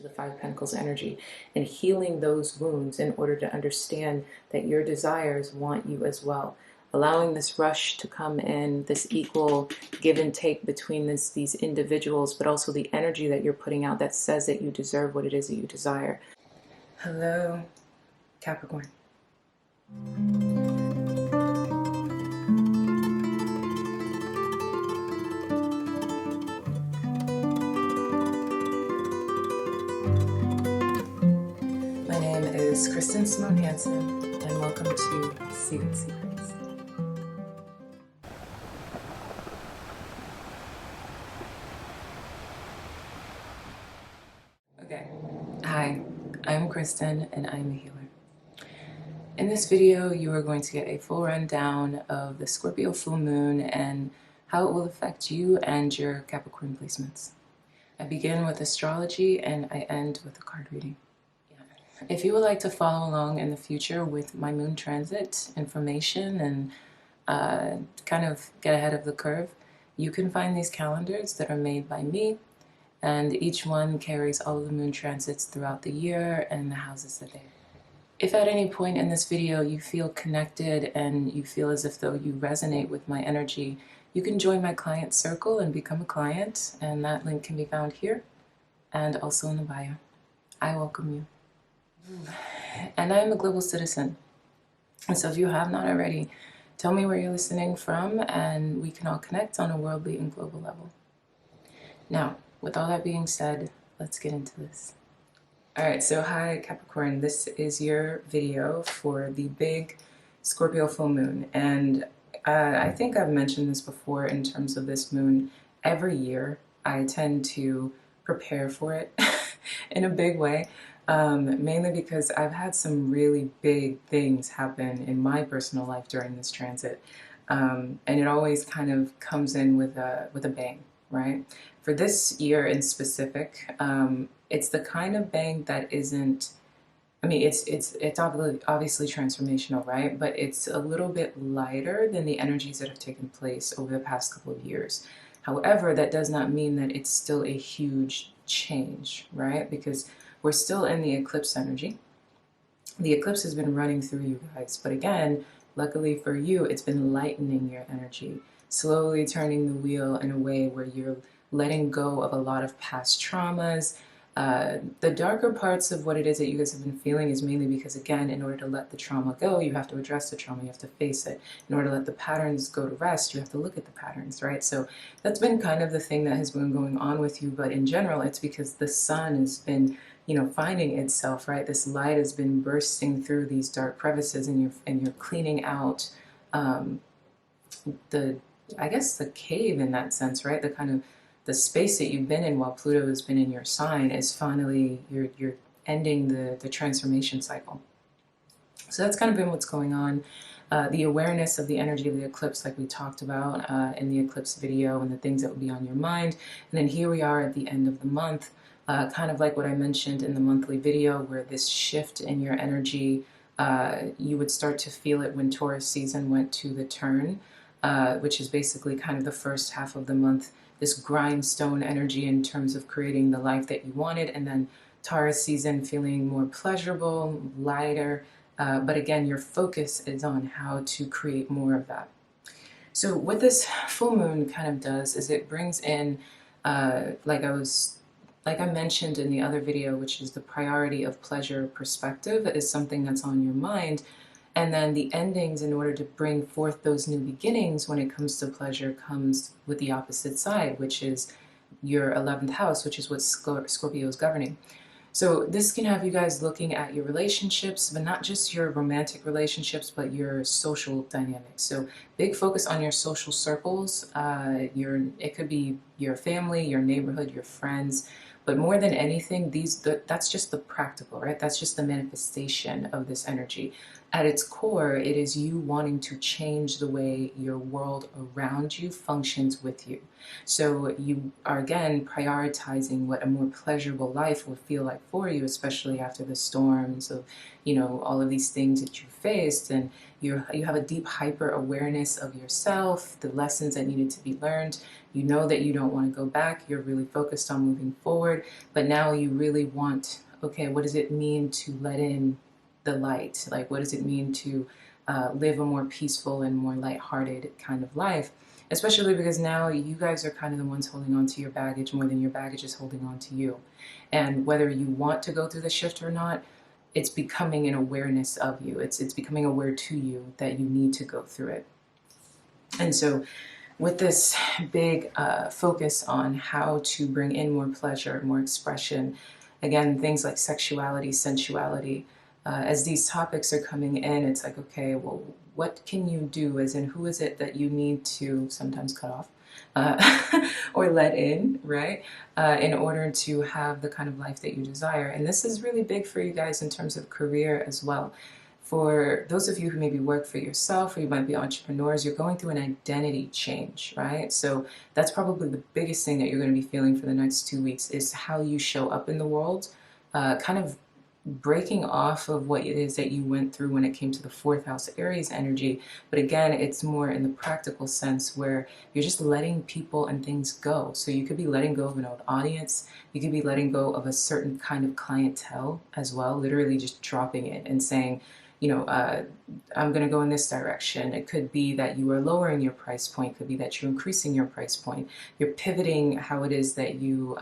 to the Five of Pentacles energy and healing those wounds in order to understand that your desires want you as well. Allowing this rush to come in, this equal give and take between these individuals, but also the energy that you're putting out that says that you deserve what it is that you desire. Hello, Capricorn. My name is Kristen Simone Hansen, and welcome to SeaGoat Secrets. Okay, hi, I'm Kristen, and I'm a healer. In this video, you are going to get a full rundown of the Scorpio full moon and how it will affect you and your Capricorn placements. I begin with astrology and I end with a card reading. If you would like to follow along in the future with my moon transit information and kind of get ahead of the curve, you can find these calendars that are made by me, and each one carries all of the moon transits throughout the year and the houses that they are. If at any point in this video you feel connected and you feel as if though you resonate with my energy, you can join my client circle and become a client, and that link can be found here and also in the bio. I welcome you. And I am a global citizen, and so if you have not already, tell me where you're listening from and we can all connect on a worldly and global level. Now, with all that being said, let's get into this. Alright, so hi Capricorn, this is your video for the big Scorpio full moon, and I think I've mentioned this before in terms of this moon. Every year I tend to prepare for it in a big way, mainly because I've had some really big things happen in my personal life during this transit, and it always kind of comes in with a bang, right? For this year in specific, it's the kind of bang that isn't, I mean, it's obviously transformational, right? But it's a little bit lighter than the energies that have taken place over the past couple of years. However, that does not mean that it's still a huge change, right? Because we're still in the eclipse energy. The eclipse has been running through you guys, but again, luckily for you, it's been lightening your energy, slowly turning the wheel in a way where you're letting go of a lot of past traumas. The darker parts of what it is that you guys have been feeling is mainly because, again, in order to let the trauma go, you have to address the trauma, you have to face it. In order to let the patterns go to rest, you have to look at the patterns, right? So that's been kind of the thing that has been going on with you, but in general, it's because the sun has been, you know, finding itself, right? This light has been bursting through these dark crevices, and you're cleaning out I guess the cave in that sense, right? The kind of the space that you've been in while Pluto has been in your sign is finally, you're ending the transformation cycle. So that's kind of been what's going on. The awareness of the energy of the eclipse, like we talked about in the eclipse video, and the things that would be on your mind. And then here we are at the end of the month, kind of like what I mentioned in the monthly video, where this shift in your energy, you would start to feel it when Taurus season went to the turn, which is basically kind of the first half of the month. This grindstone energy in terms of creating the life that you wanted, and then Taurus season feeling more pleasurable, lighter, but again, your focus is on how to create more of that. So what this full moon kind of does is it brings in, like I mentioned in the other video, which is the priority of pleasure perspective is something that's on your mind. And then the endings, in order to bring forth those new beginnings when it comes to pleasure, comes with the opposite side, which is your 11th house, which is what Scorpio is governing. So this can have you guys looking at your relationships, but not just your romantic relationships, but your social dynamics. So big focus on your social circles. It could be your family, your neighborhood, your friends. But more than anything, that's just the practical, right? That's just the manifestation of this energy. At its core, it is you wanting to change the way your world around you functions with you. So you are again prioritizing what a more pleasurable life will feel like for you, especially after the storms of, all of these things that you faced, and you have a deep hyper awareness of yourself, the lessons that needed to be learned. You know that you don't want to go back. You're really focused on moving forward, but now you really want, okay, what does it mean to let in the light? Like, what does it mean to live a more peaceful and more lighthearted kind of life? Especially because now you guys are kind of the ones holding on to your baggage more than your baggage is holding on to you. And whether you want to go through the shift or not, it's becoming an awareness of you. It's becoming aware to you that you need to go through it. And so with this big focus on how to bring in more pleasure, more expression, again, things like sexuality, sensuality, as these topics are coming in, it's like, okay, well, what can you do? As in, who is it that you need to sometimes cut off or let in, right? In order to have the kind of life that you desire. And this is really big for you guys in terms of career as well. For those of you who maybe work for yourself, or you might be entrepreneurs, you're going through an identity change, right? So that's probably the biggest thing that you're going to be feeling for the next 2 weeks is how you show up in the world, kind of breaking off of what it is that you went through when it came to the fourth house Aries energy. But again, it's more in the practical sense where you're just letting people and things go. So you could be letting go of an old audience. You could be letting go of a certain kind of clientele as well, literally just dropping it and saying, I'm going to go in this direction. It could be that you are lowering your price point. It could be that you're increasing your price point. You're pivoting how it is that you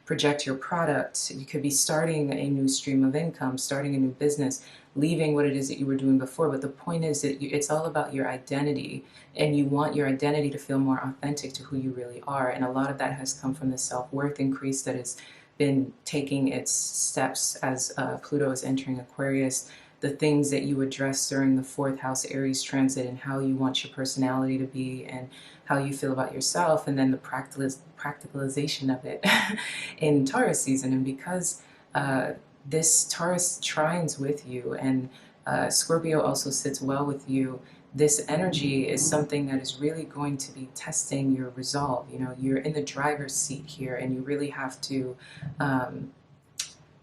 project your product. You could be starting a new stream of income, starting a new business, leaving what it is that you were doing before. But the point is that it's all about your identity, and you want your identity to feel more authentic to who you really are. And a lot of that has come from the self-worth increase that has been taking its steps as Pluto is entering Aquarius. The things that you address during the fourth house Aries transit, and how you want your personality to be and how you feel about yourself, and then the practicalization of it in Taurus season. And because this Taurus trines with you, and Scorpio also sits well with you, this energy is something that is really going to be testing your resolve. You're in the driver's seat here, and you really have to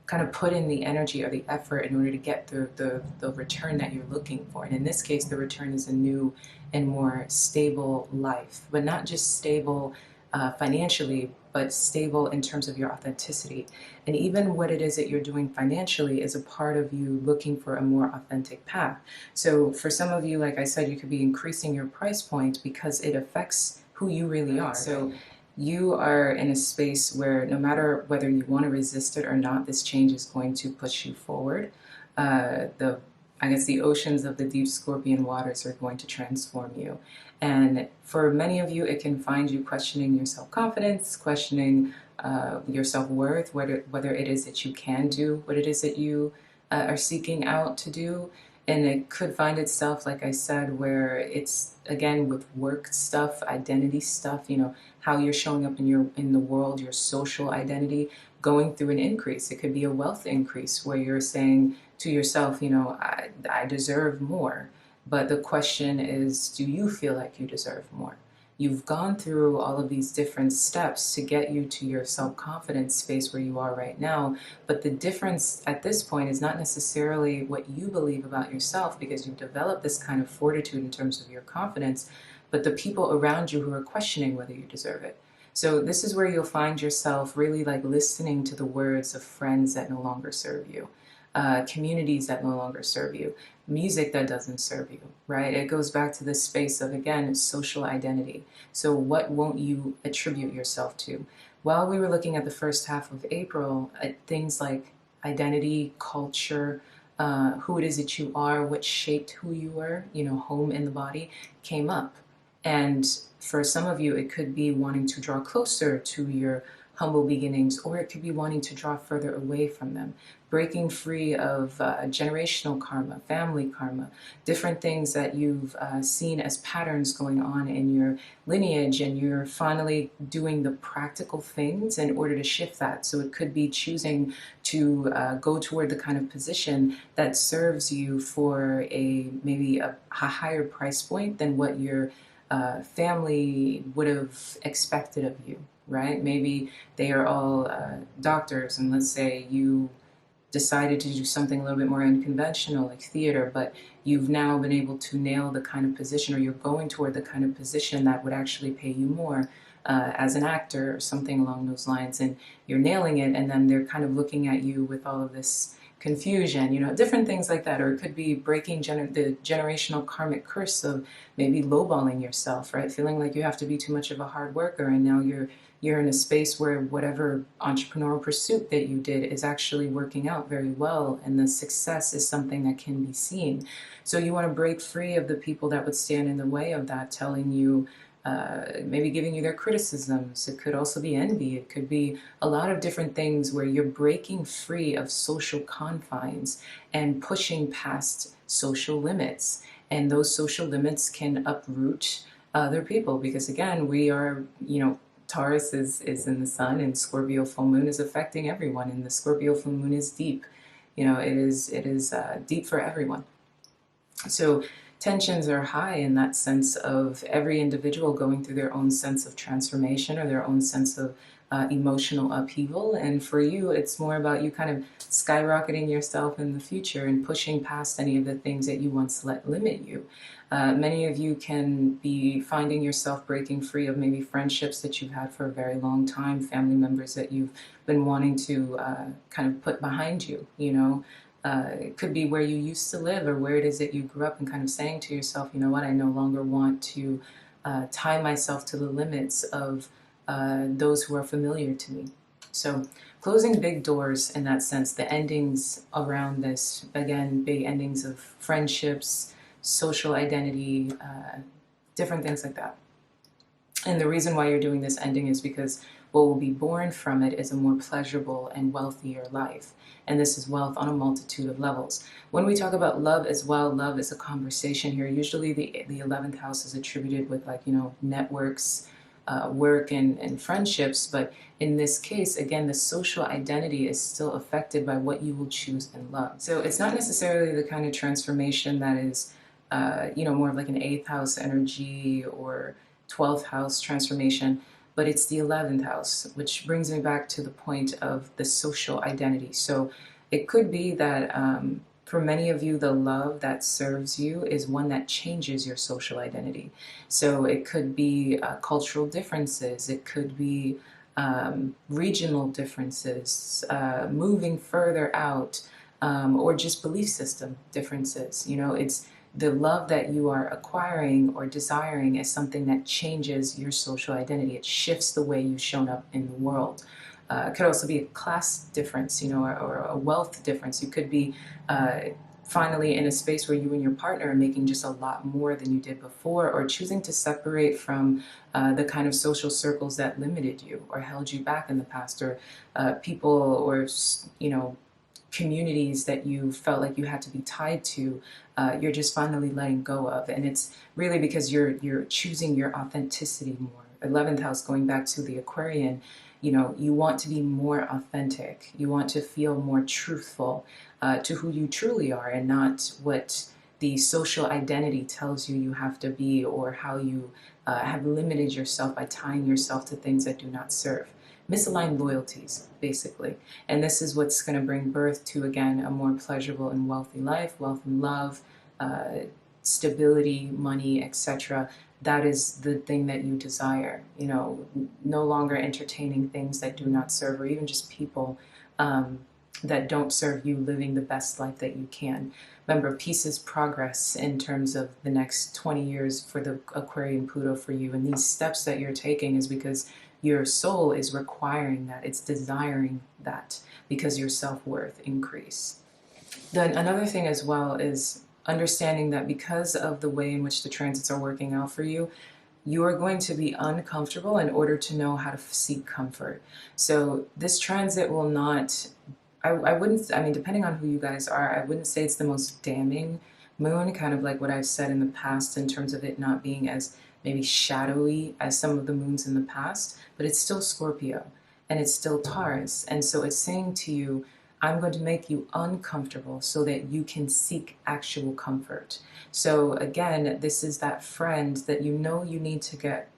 kind of put in the energy or the effort in order to get the return that you're looking for. And in this case, the return is a new and more stable life, but not just stable financially, but stable in terms of your authenticity. And even what it is that you're doing financially is a part of you looking for a more authentic path. So for some of you, like I said, you could be increasing your price point because it affects who you really are. So you are in a space where no matter whether you want to resist it or not, this change is going to push you forward. I guess the oceans of the deep Scorpion waters are going to transform you. And for many of you, it can find you questioning your self-confidence, questioning your self-worth, whether it is that you can do what it is that you are seeking out to do. And it could find itself, like I said, where it's, again, with work stuff, identity stuff, how you're showing up in the world, your social identity, going through an increase. It could be a wealth increase where you're saying to yourself, I deserve more. But the question is, do you feel like you deserve more? You've gone through all of these different steps to get you to your self-confidence space where you are right now. But the difference at this point is not necessarily what you believe about yourself, because you've developed this kind of fortitude in terms of your confidence, but the people around you who are questioning whether you deserve it. So this is where you'll find yourself really like listening to the words of friends that no longer serve you, communities that no longer serve you, music that doesn't serve you, right? It goes back to this space of, again, social identity. So what won't you attribute yourself to? While we were looking at the first half of April, things like identity, culture, who it is that you are, what shaped who you were, home in the body, came up. And for some of you, it could be wanting to draw closer to your humble beginnings, or it could be wanting to draw further away from them, breaking free of generational karma, family karma, different things that you've seen as patterns going on in your lineage, and you're finally doing the practical things in order to shift that. So it could be choosing to go toward the kind of position that serves you for maybe a higher price point than what your family would have expected of you, right? Maybe they are all doctors, and let's say you decided to do something a little bit more unconventional like theater, but you've now been able to nail the kind of position, or you're going toward the kind of position that would actually pay you more as an actor or something along those lines, and you're nailing it, and then they're kind of looking at you with all of this confusion, you know, different things like that. Or it could be breaking the generational karmic curse of maybe lowballing yourself, right? Feeling like you have to be too much of a hard worker, and now you're in a space where whatever entrepreneurial pursuit that you did is actually working out very well, and the success is something that can be seen. So you want to break free of the people that would stand in the way of that, telling you, maybe giving you their criticisms. It could also be envy. It could be a lot of different things where you're breaking free of social confines and pushing past social limits. And those social limits can uproot other people, because again, we are, you know, Taurus is in the sun, and Scorpio full moon is affecting everyone, and the Scorpio full moon is deep. You know, it is deep for everyone. So tensions are high in that sense of every individual going through their own sense of transformation or their own sense of emotional upheaval. And for you, it's more about you kind of skyrocketing yourself in the future and pushing past any of the things that you once let limit you. Many of you can be finding yourself breaking free of maybe friendships that you've had for a very long time, family members that you've been wanting to kind of put behind you, you know. It could be where you used to live, or where it is that you grew up, and kind of saying to yourself, you know what, I no longer want to tie myself to the limits of those who are familiar to me. So closing big doors in that sense, the endings around this, again, big endings of friendships, social identity, different things like that. And the reason why you're doing this ending is because what will be born from it is a more pleasurable and wealthier life. And this is wealth on a multitude of levels. When we talk about love as well, love is a conversation here. Usually the 11th house is attributed with, like, you know, networks, work and friendships. But in this case, again, the social identity is still affected by what you will choose in love. So it's not necessarily the kind of transformation that is, you know, more of like an 8th house energy or 12th house transformation, but it's the 11th house, which brings me back to the point of the social identity. So it could be that for many of you, the love that serves you is one that changes your social identity. So it could be cultural differences, it could be regional differences, moving further out, or just belief system differences. You know, it's the love that you are acquiring or desiring is something that changes your social identity. It shifts the way you've shown up in the world. It could also be a class difference, you know, or a wealth difference. You could be finally in a space where you and your partner are making just a lot more than you did before, or choosing to separate from the kind of social circles that limited you or held you back in the past, or people or, you know, communities that you felt like you had to be tied to. You're just finally letting go of, and it's really because you're choosing your authenticity more. 11th house, going back to the Aquarian, you know, you want to be more authentic. You want to feel more truthful to who you truly are, and not what the social identity tells you you have to be, or how you have limited yourself by tying yourself to things that do not serve. Misaligned loyalties, basically. And this is what's going to bring birth to, again, a more pleasurable and wealthy life, wealth and love, stability, money, etc. That is the thing that you desire. You know, no longer entertaining things that do not serve, or even just people that don't serve you, living the best life that you can. Remember, peace is progress in terms of the next 20 years for the Aquarian Pluto for you. And these steps that you're taking is because your soul is requiring that. It's desiring that, because your self-worth increase. Then another thing as well is understanding that because of the way in which the transits are working out for you, you are going to be uncomfortable in order to know how to seek comfort. So this transit will not, I wouldn't, I mean, depending on who you guys are, I wouldn't say it's the most damning moon, kind of like what I've said in the past in terms of it not being as maybe shadowy as some of the moons in the past, but it's still Scorpio and it's still Taurus. And so it's saying to you, I'm going to make you uncomfortable so that you can seek actual comfort. So again, this is that friend that you know you need to get,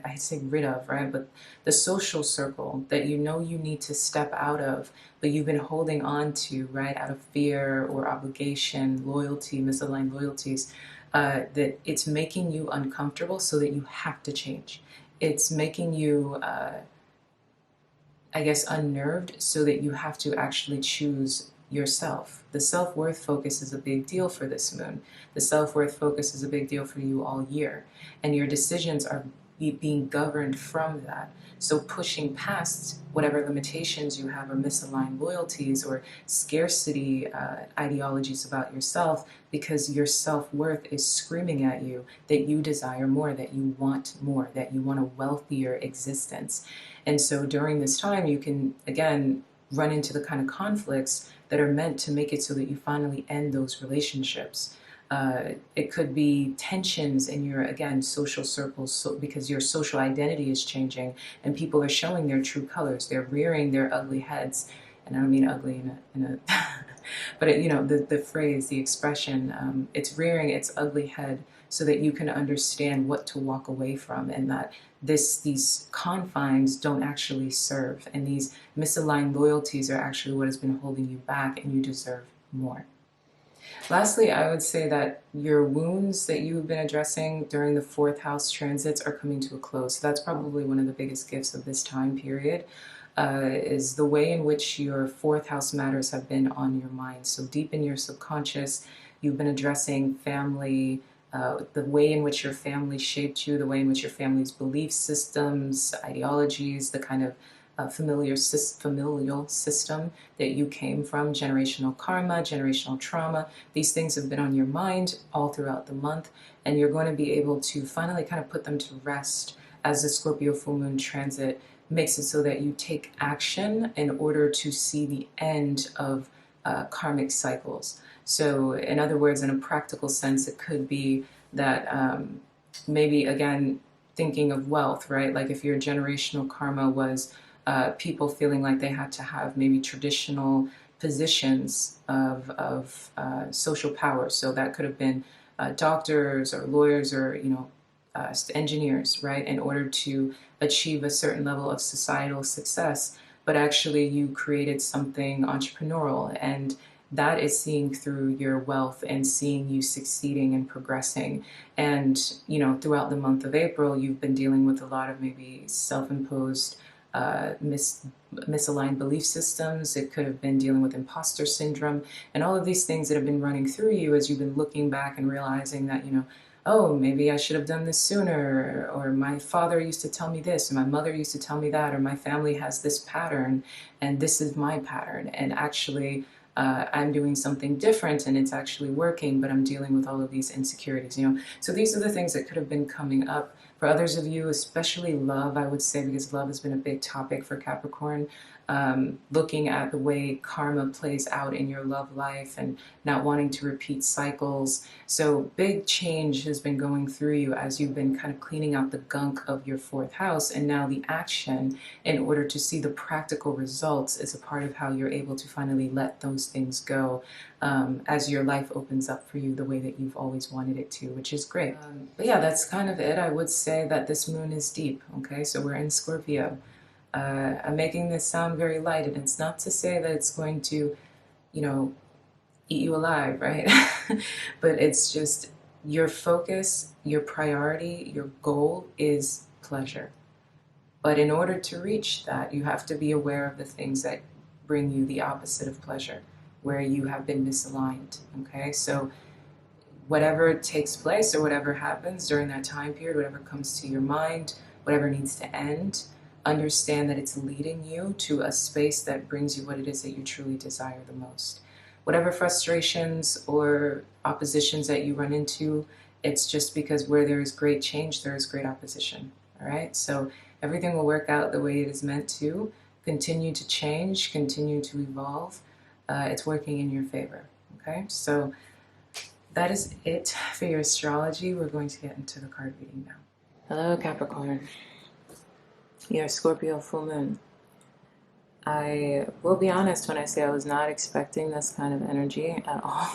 I say rid of, right? But the social circle that you know you need to step out of, but you've been holding on to, right, out of fear or obligation, loyalty, misaligned loyalties, that it's making you uncomfortable so that you have to change. It's making you, I guess, unnerved so that you have to actually choose yourself. The self-worth focus is a big deal for this moon. The self-worth focus is a big deal for you all year. And your decisions are being governed from that. So pushing past whatever limitations you have or misaligned loyalties or scarcity ideologies about yourself, because your self-worth is screaming at you that you desire more, that you want more, that you want a wealthier existence. And so during this time, you can, again, run into the kind of conflicts that are meant to make it so that you finally end those relationships. It could be tensions in your, again, social circles, so, because your social identity is changing and people are showing their true colors. They're rearing their ugly heads. And I don't mean ugly in a but it, you know, the phrase, the expression, it's rearing its ugly head so that you can understand what to walk away from, and that these confines don't actually serve, and these misaligned loyalties are actually what has been holding you back, and you deserve more. Lastly, I would say that your wounds that you've been addressing during the fourth house transits are coming to a close. So that's probably one of the biggest gifts of this time period, is the way in which your fourth house matters have been on your mind. So deep in your subconscious, you've been addressing family, the way in which your family shaped you, the way in which your family's belief systems, ideologies, the kind of familial system that you came from, generational karma, generational trauma. These things have been on your mind all throughout the month, and you're going to be able to finally kind of put them to rest as the Scorpio full moon transit makes it so that you take action in order to see the end of karmic cycles. So in other words, in a practical sense, it could be that maybe, again, thinking of wealth, right? Like if your generational karma was people feeling like they had to have maybe traditional positions of social power. So that could have been doctors or lawyers or, you know, engineers, right, in order to achieve a certain level of societal success. But actually you created something entrepreneurial, and that is seeing through your wealth and seeing you succeeding and progressing. And, you know, throughout the month of April, you've been dealing with a lot of maybe self-imposed misaligned belief systems. It could have been dealing with imposter syndrome and all of these things that have been running through you as you've been looking back and realizing that, you know, oh, maybe I should have done this sooner, or my father used to tell me this, or my mother used to tell me that, or my family has this pattern, and this is my pattern, and actually I'm doing something different and it's actually working, but I'm dealing with all of these insecurities, you know. So these are the things that could have been coming up. For others of you, especially love, I would say, because love has been a big topic for Capricorn, looking at the way karma plays out in your love life and not wanting to repeat cycles. So big change has been going through you as you've been kind of cleaning out the gunk of your fourth house, and now the action in order to see the practical results is a part of how you're able to finally let those things go as your life opens up for you the way that you've always wanted it to, which is great. But yeah, that's kind of it. I would say that this moon is deep, okay? So we're in Scorpio. I'm making this sound very light, and it's not to say that it's going to, you know, eat you alive, right? But it's just your focus, your priority, your goal is pleasure. But in order to reach that, you have to be aware of the things that bring you the opposite of pleasure, where you have been misaligned, okay? So whatever takes place or whatever happens during that time period, whatever comes to your mind, whatever needs to end, understand that it's leading you to a space that brings you what it is that you truly desire the most. Whatever frustrations or oppositions that you run into It's just because where there is great change, there is great opposition. All right, so everything will work out the way it is meant to. Continue to change, continue to evolve. It's working in your favor. Okay, so that is it for your astrology. We're going to get into the card reading now. Hello, Capricorn. Your Scorpio full moon. I will be honest when I say I was not expecting this kind of energy at all.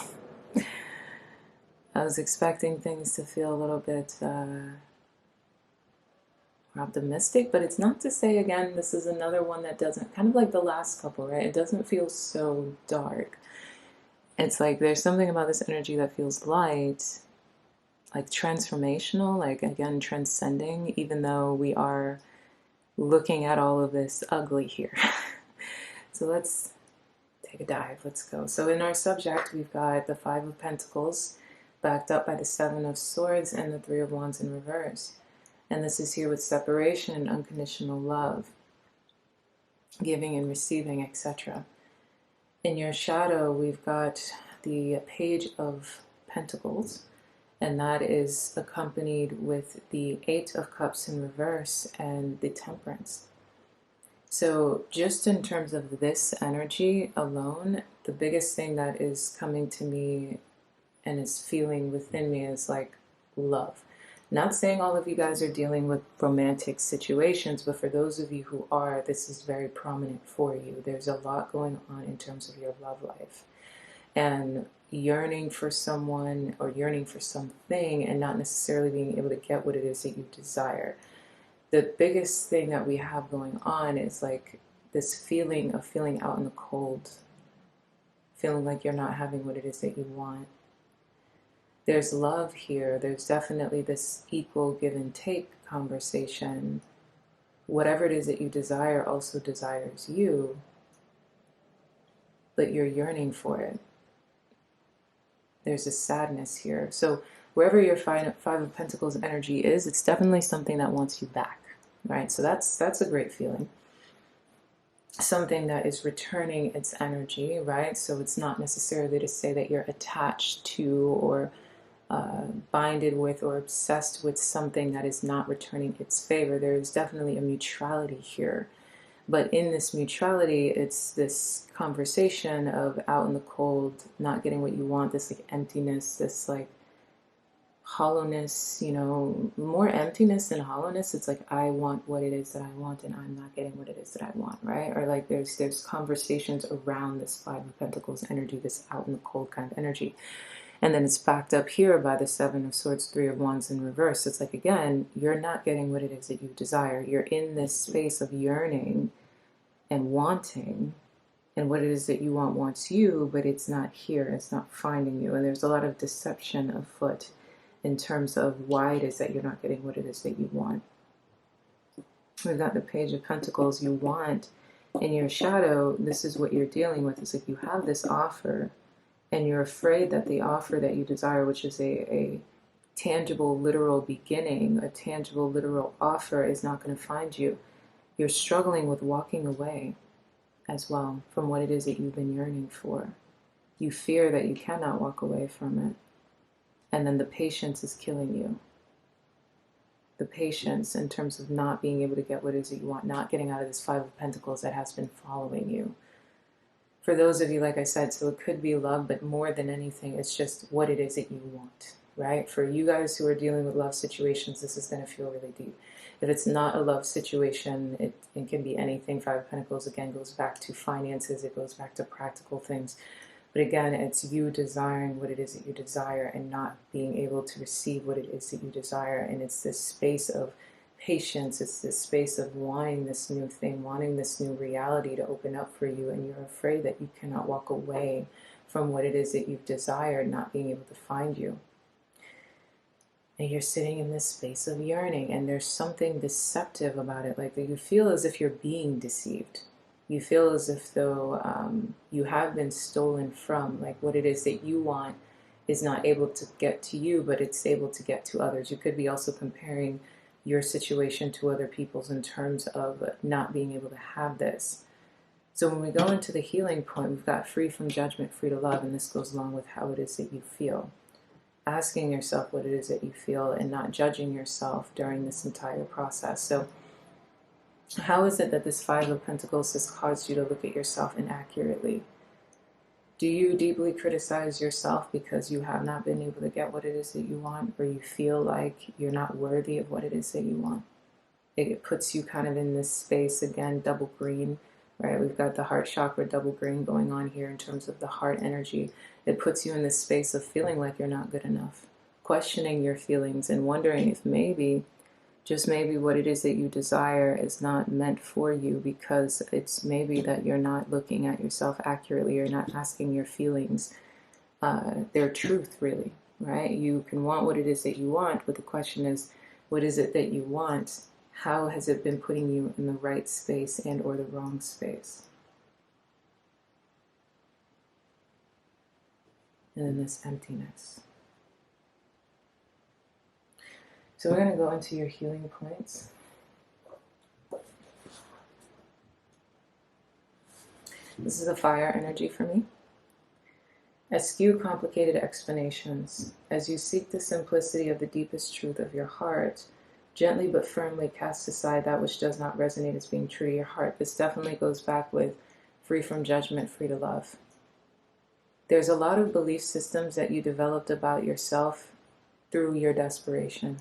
I was expecting things to feel a little bit optimistic, but it's not to say, again, this is another one that doesn't, kind of like the last couple, right? It doesn't feel so dark. It's like there's something about this energy that feels light, like transformational, like, again, transcending, even though we are looking at all of this ugly here. So let's take a dive. Let's go. So in our subject, we've got the Five of Pentacles backed up by the Seven of Swords and the Three of Wands in reverse. And this is here with separation and unconditional love, giving and receiving, etc. In your shadow, we've got the Page of Pentacles, and that is accompanied with the Eight of Cups in reverse and the Temperance. So just in terms of this energy alone, the biggest thing that is coming to me and is feeling within me is like love. Not saying all of you guys are dealing with romantic situations, but for those of you who are, this is very prominent for you. There's a lot going on in terms of your love life. And yearning for someone or yearning for something and not necessarily being able to get what it is that you desire. The biggest thing that we have going on is like this feeling of feeling out in the cold, feeling like you're not having what it is that you want. There's love here. There's definitely this equal give and take conversation. Whatever it is that you desire also desires you, but you're yearning for it. There's a sadness here. So wherever your Five of Pentacles energy is, it's definitely something that wants you back, right? So that's a great feeling. Something that is returning its energy, right? So it's not necessarily to say that you're attached to or binded with or obsessed with something that is not returning its favor. There is definitely a mutuality here. But in this mutuality, it's this conversation of out in the cold, not getting what you want, this like emptiness, this like hollowness, you know, more emptiness than hollowness. It's like, I want what it is that I want and I'm not getting what it is that I want, right? Or like there's conversations around this Five of Pentacles energy, this out in the cold kind of energy. And then it's backed up here by the Seven of Swords, Three of Wands in reverse. It's like, again, you're not getting what it is that you desire. You're in this space of yearning and wanting, and what it is that you want wants you, but it's not here. It's not finding you. And there's a lot of deception afoot in terms of why it is that you're not getting what it is that you want. We've got the Page of Pentacles. You want in your shadow, this is what you're dealing with. It's like you have this offer, and you're afraid that the offer that you desire, which is a tangible, literal beginning, a tangible, literal offer, is not going to find you. You're struggling with walking away as well from what it is that you've been yearning for. You fear that you cannot walk away from it. And then the patience is killing you. The patience in terms of not being able to get what it is that you want, not getting out of this Five of Pentacles that has been following you. For those of you, like I said, so it could be love, but more than anything, it's just what it is that you want, right? For you guys who are dealing with love situations, this is going to feel really deep. If it's not a love situation, it can be anything. Five of Pentacles, again, goes back to finances. It goes back to practical things. But again, it's you desiring what it is that you desire and not being able to receive what it is that you desire. And it's this space of patience. It's this space of wanting this new thing, wanting this new reality to open up for you. And you're afraid that you cannot walk away from what it is that you've desired, not being able to find you. And you're sitting in this space of yearning, and there's something deceptive about it. Like you feel as if you're being deceived. You feel as if though you have been stolen from. Like what it is that you want is not able to get to you, but it's able to get to others. You could be also comparing your situation to other people's in terms of not being able to have this. So when we go into the healing point, we've got free from judgment, free to love, and this goes along with how it is that you feel. asking yourself what it is that you feel and not judging yourself during this entire process. So how is it that this Five of Pentacles has caused you to look at yourself inaccurately? Do you deeply criticize yourself because you have not been able to get what it is that you want, or you feel like you're not worthy of what it is that you want? It puts you kind of in this space, again, double green, right? We've got the heart chakra double green going on here in terms of the heart energy. It puts you in this space of feeling like you're not good enough, questioning your feelings and wondering if maybe, just maybe, what it is that you desire is not meant for you, because it's maybe that you're not looking at yourself accurately, you're not asking your feelings their truth, really, right? You can want what it is that you want, but the question is, what is it that you want? How has it been putting you in the right space and or the wrong space? And then this emptiness. So we're going to go into your healing points. This is a fire energy for me. Eschew complicated explanations. As you seek the simplicity of the deepest truth of your heart, gently but firmly cast aside that which does not resonate as being true to your heart. This definitely goes back with free from judgment, free to love. There's a lot of belief systems that you developed about yourself through your desperation.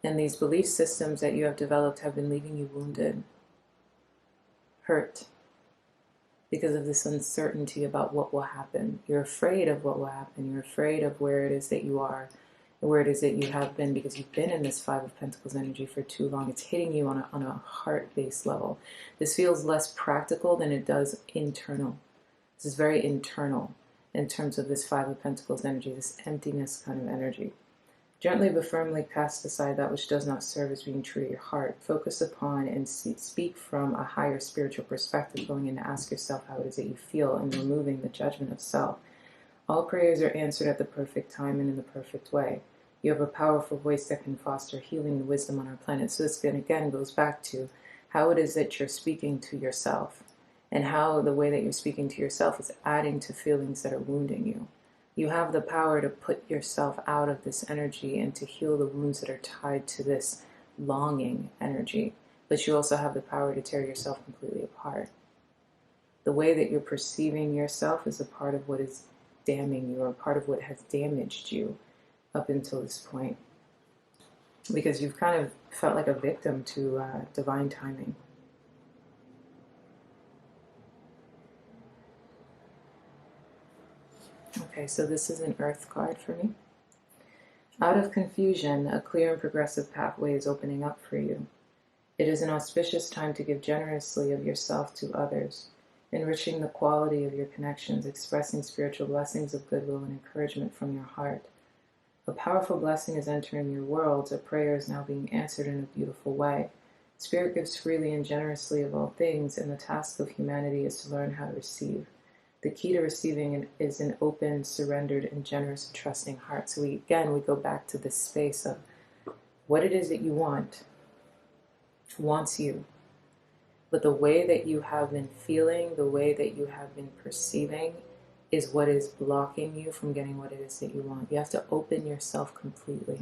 And these belief systems that you have developed have been leaving you wounded, hurt, because of this uncertainty about what will happen. You're afraid of what will happen. You're afraid of where it is that you are, and where it is that you have been, because you've been in this Five of Pentacles energy for too long. It's hitting you on a heart-based level. This feels less practical than it does internal. This is very internal in terms of this Five of Pentacles energy, this emptiness kind of energy. Gently but firmly cast aside that which does not serve as being true to your heart. Focus upon and speak from a higher spiritual perspective, going in to ask yourself how it is that you feel, and removing the judgment of self. All prayers are answered at the perfect time and in the perfect way. You have a powerful voice that can foster healing and wisdom on our planet. So this again goes back to how it is that you're speaking to yourself, and how the way that you're speaking to yourself is adding to feelings that are wounding you. You have the power to put yourself out of this energy and to heal the wounds that are tied to this longing energy. But you also have the power to tear yourself completely apart. The way that you're perceiving yourself is a part of what is damning you, or a part of what has damaged you up until this point. Because you've kind of felt like a victim to divine timing. Okay, so this is an earth card for me. Out of confusion, a clear and progressive pathway is opening up for you. It is an auspicious time to give generously of yourself to others, enriching the quality of your connections, expressing spiritual blessings of goodwill and encouragement from your heart. A powerful blessing is entering your world. A prayer is now being answered in a beautiful way. Spirit gives freely and generously of all things, and the task of humanity is to learn how to receive. The key to receiving is an open, surrendered, and generous and trusting heart. So we go back to this space of what it is that you want wants you. But the way that you have been feeling, the way that you have been perceiving, is what is blocking you from getting what it is that you want. You have to open yourself completely.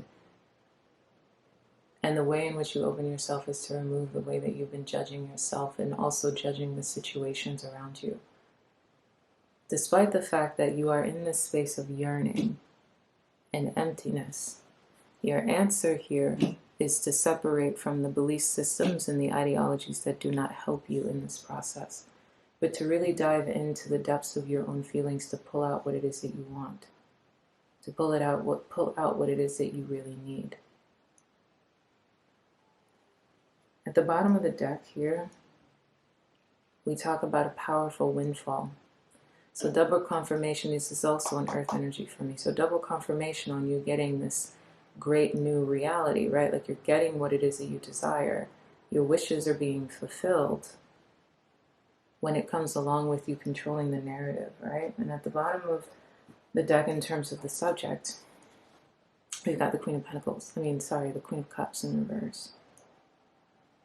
And the way in which you open yourself is to remove the way that you've been judging yourself, and also judging the situations around you. Despite the fact that you are in this space of yearning and emptiness, your answer here is to separate from the belief systems and the ideologies that do not help you in this process, but to really dive into the depths of your own feelings, to pull out what it is that you want, to pull out what it is that you really need. At the bottom of the deck here, we talk about a powerful windfall. So double confirmation, this is also an earth energy for me. So double confirmation on you getting this great new reality, right? Like you're getting what it is that you desire. Your wishes are being fulfilled when it comes along with you controlling the narrative, right? And at the bottom of the deck, in terms of the subject, we've got the Queen of Pentacles. The Queen of Cups in reverse.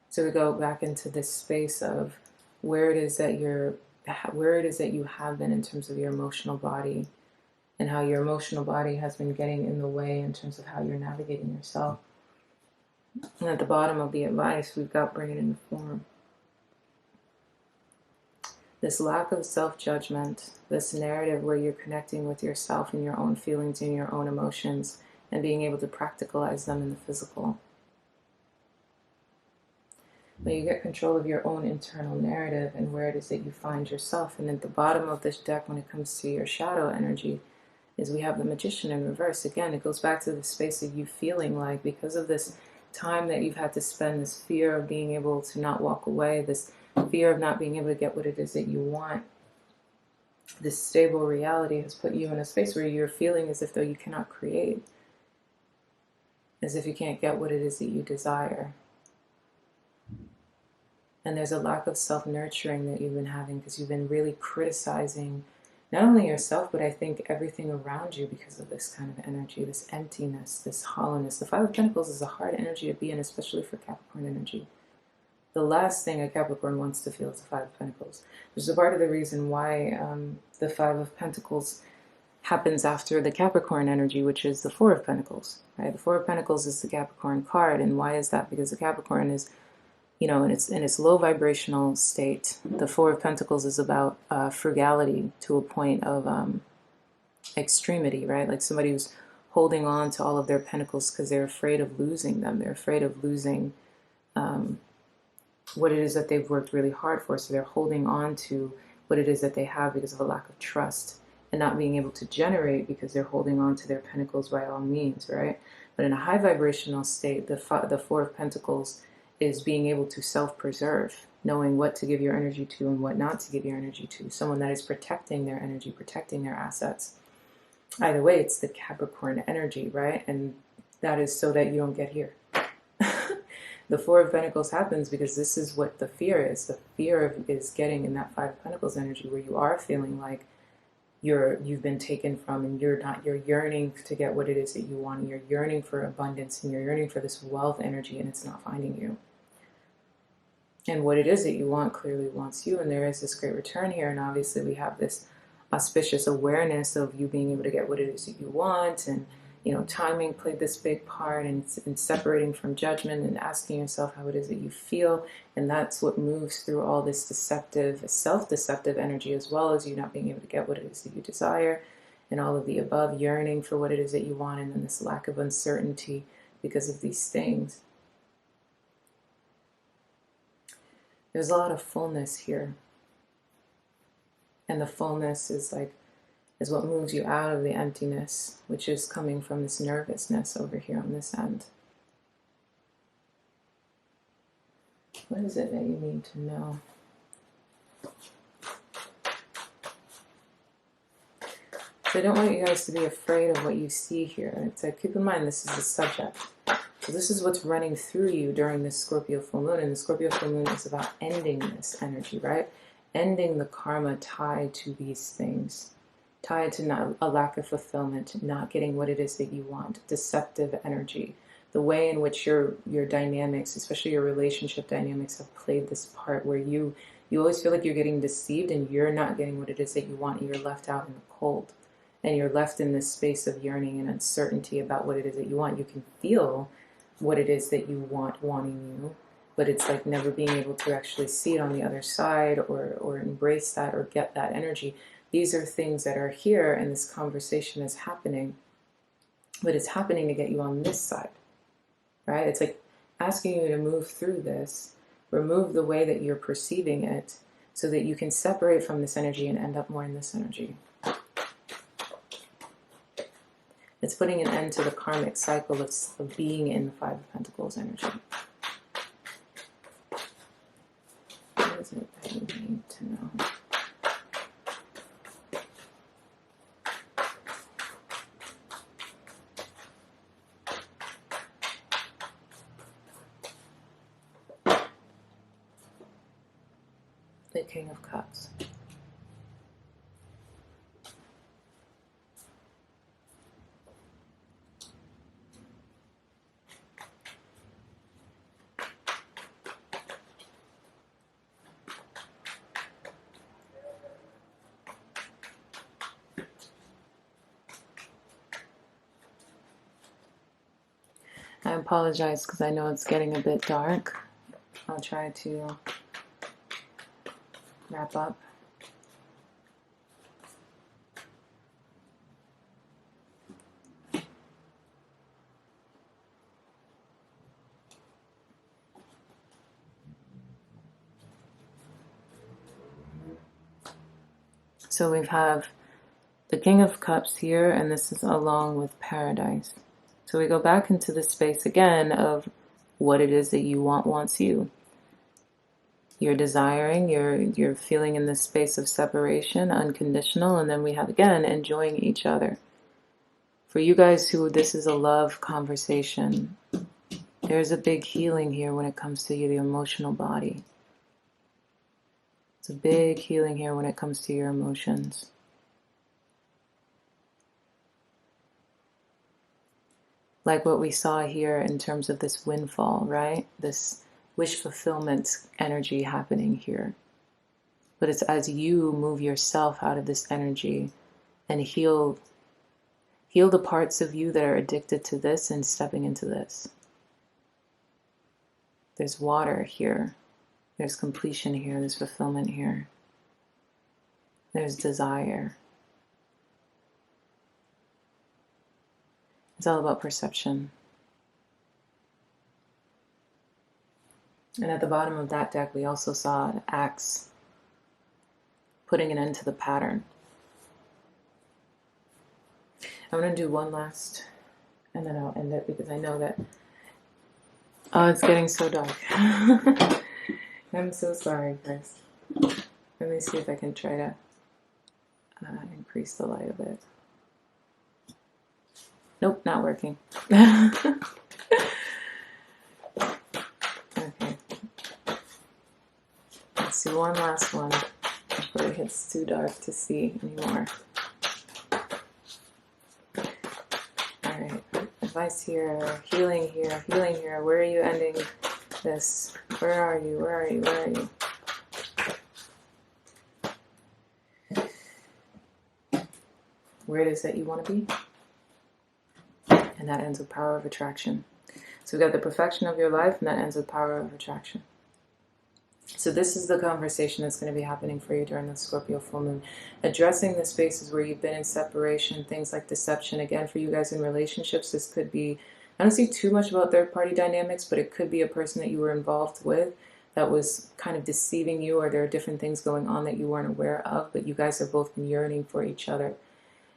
So we go back into this space of where it is that you have been in terms of your emotional body, and how your emotional body has been getting in the way in terms of how you're navigating yourself. And at the bottom of the advice, we've got bring it into form. This lack of self-judgment, this narrative where you're connecting with yourself and your own feelings and your own emotions and being able to practicalize them in the physical. When you get control of your own internal narrative and where it is that you find yourself. And at the bottom of this deck, when it comes to your shadow energy, is we have the Magician in reverse. Again, it goes back to the space of you feeling like, because of this time that you've had to spend, this fear of being able to not walk away, this fear of not being able to get what it is that you want, this stable reality has put you in a space where you're feeling as if though you cannot create, as if you can't get what it is that you desire. And there's a lack of self-nurturing that you've been having because you've been really criticizing not only yourself, but I think everything around you because of this kind of energy, this emptiness, this hollowness. The Five of Pentacles is a hard energy to be in, especially for Capricorn energy. The last thing a Capricorn wants to feel is the Five of Pentacles. Which is a part of the reason why the Five of Pentacles happens after the Capricorn energy, which is the Four of Pentacles. Right? The Four of Pentacles is the Capricorn card, and why is that? Because the Capricorn is, you know, in its low vibrational state. The Four of Pentacles is about frugality to a point of extremity, right? Like somebody who's holding on to all of their pentacles because they're afraid of losing them. They're afraid of losing what it is that they've worked really hard for. So they're holding on to what it is that they have because of a lack of trust and not being able to generate because they're holding on to their pentacles by all means, right? But in a high vibrational state, the Four of Pentacles is being able to self-preserve, knowing what to give your energy to and what not to give your energy to. Someone that is protecting their energy, protecting their assets. Either way, it's the Capricorn energy, right? And that is so that you don't get here. The Four of Pentacles happens because this is what the fear is. The fear is getting in that Five of Pentacles energy where you are feeling like you've been taken from, and you're yearning to get what it is that you want, and you're yearning for abundance, and you're yearning for this wealth energy, and it's not finding you. And what it is that you want clearly wants you, and there is this great return here, and obviously we have this auspicious awareness of you being able to get what it is that you want, and you know, timing played this big part, and separating from judgment and asking yourself how it is that you feel, and that's what moves through all this deceptive, self-deceptive energy, as well as you not being able to get what it is that you desire, and all of the above, yearning for what it is that you want, and then this lack of uncertainty because of these things. There's a lot of fullness here, and the fullness is what moves you out of the emptiness, which is coming from this nervousness over here on this end. What is it that you need to know? So I don't want you guys to be afraid of what you see here. It's like, keep in mind, this is the subject. So this is what's running through you during this Scorpio full moon, and the Scorpio full moon is about ending this energy, right? Ending the karma tied to these things. Tied to not a lack of fulfillment, not getting what it is that you want, deceptive energy, the way in which your dynamics, especially your relationship dynamics, have played this part where you always feel like you're getting deceived and you're not getting what it is that you want, and you're left out in the cold, and you're left in this space of yearning and uncertainty about what it is that you want. You can feel what it is that you want wanting you, but it's like never being able to actually see it on the other side, or embrace that, or get that energy. These are things that are here, and this conversation is happening, but it's happening to get you on this side, right? It's like asking you to move through this, remove the way that you're perceiving it, so that you can separate from this energy and end up more in this energy. It's putting an end to the karmic cycle of being in the Five of Pentacles energy. What is it that you need to know? The King of Cups. I apologize because I know it's getting a bit dark. I'll try to wrap up. So we have the King of Cups here, and this is along with Paradise. So we go back into the space again of what it is that you want wants you. You're desiring, you're feeling in this space of separation, unconditional, and then we have again enjoying each other. For you guys who this is a love conversation, there's a big healing here when it comes to the emotional body. It's a big healing here when it comes to your emotions. Like what we saw here in terms of this windfall, right? This wish fulfillment energy happening here. But it's as you move yourself out of this energy and heal the parts of you that are addicted to this and stepping into this. There's water here. There's completion here. There's fulfillment here. There's desire. It's all about perception. And at the bottom of that deck, we also saw an axe putting an end to the pattern. I'm going to do one last, and then I'll end it because I know that, oh, it's getting so dark. I'm so sorry, guys. Let me see if I can try to increase the light a bit. Nope, not working. Okay. Let's do one last one before it gets too dark to see anymore. Alright, advice here, healing here, healing here. Where are you ending this? Where are you? Where are you? Where are you? Where it is that you want to be. And that ends with power of attraction. So we've got the perfection of your life, and that ends with power of attraction. So this is the conversation that's going to be happening for you during the Scorpio full moon. Addressing the spaces where you've been in separation, things like deception. Again, for you guys in relationships, this could be, I don't see too much about third-party dynamics, but it could be a person that you were involved with that was kind of deceiving you, or there are different things going on that you weren't aware of, but you guys have both been yearning for each other.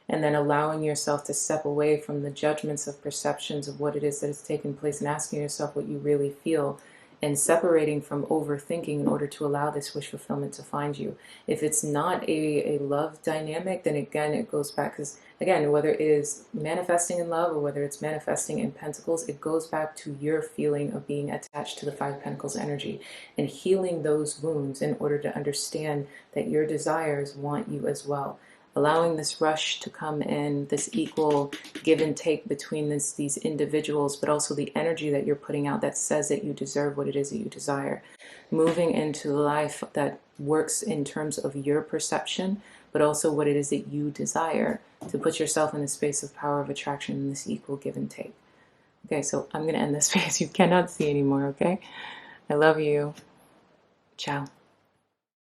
And then allowing yourself to step away from the judgments of perceptions of what it is that is taking place and asking yourself what you really feel, and separating from overthinking in order to allow this wish fulfillment to find you. If it's not a love dynamic, then again, it goes back, because again, whether it is manifesting in love or whether it's manifesting in pentacles, it goes back to your feeling of being attached to the Five Pentacles energy and healing those wounds in order to understand that your desires want you as well. Allowing this rush to come in, this equal give and take between these individuals, but also the energy that you're putting out that says that you deserve what it is that you desire. Moving into life that works in terms of your perception, but also what it is that you desire, to put yourself in the space of power of attraction in this equal give and take. Okay, so I'm going to end this space. You cannot see anymore, okay? I love you. Ciao.